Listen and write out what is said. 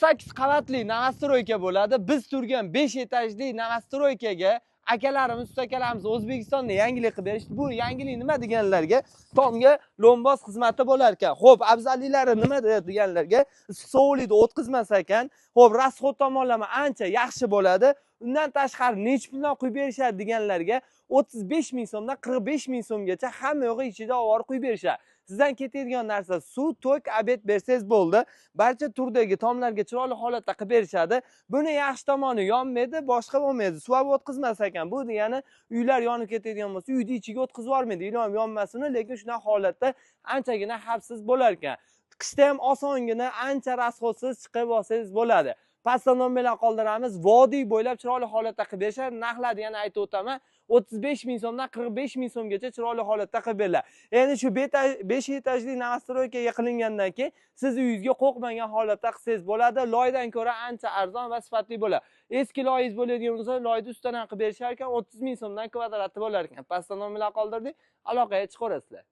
8 qavatli novostroyka bo'ladi. Biz turgan 5 etajli novostroykaga akalarimiz, ustakalarimiz O'zbekistonda yangilik qilib berishdi. Bu yangilik nima deganlarga tomga lomboz xizmati bo'lar ekan. Xo'p, afzalliklari nima deganlarga sovuqlikni o'tkazmas ekan. Xo'p, rasxod tomonlama ancha yaxshi bo'ladi. Undan tashqari necha puldan quyib berishadi deganlarga 35 ming so'mdan 45 ming so'mgacha hamma yo'g'i ichida olib quyib berishadi. Sizdan ketadigan narsa suv, to'k, obed bersangiz bo'ldi. Barcha turdagi tomlarga chiroyli holatda qilib berishadi. Buni yaxshi tomoni yonmaydi, boshqa bo'lmaydi. Suv o'tkazmas ekan. Bu degani uylar yonib ketadigan bo'lsa, uyni ichiga o'tkazib yubormaydi. Iloyim yonmasini, lekin shunaqa holatda anchagina xavfsiz bo'lar ekan. Qishda ham osongina ancha rasxodsiz chiqib olsangiz bo'ladi. Pastda nom bilan qoldiramiz. Vodiy bo'ylab chiroyli holatda qilib berishadi. Narxlarni yana aytib o'taman. 35 ming so'mdan 45 ming so'mgacha chiroyli holatda qilib beriladi. Endi shu 5 etajli novostroykaga qilingandan keyin siz uyingizga qo'rqmagan holatda qilsangiz bo'ladi. Loydan ko'ra ancha arzon va sifatli bo'ladi. Eski loyingiz bo'ladigan bo'lsa, loyni ustidan qilib berishar ekan 30 ming so'mdan kvadrati bo'lar ekan. Pastda nom bilan qoldirdik. Aloqaga chiqaverasizlar.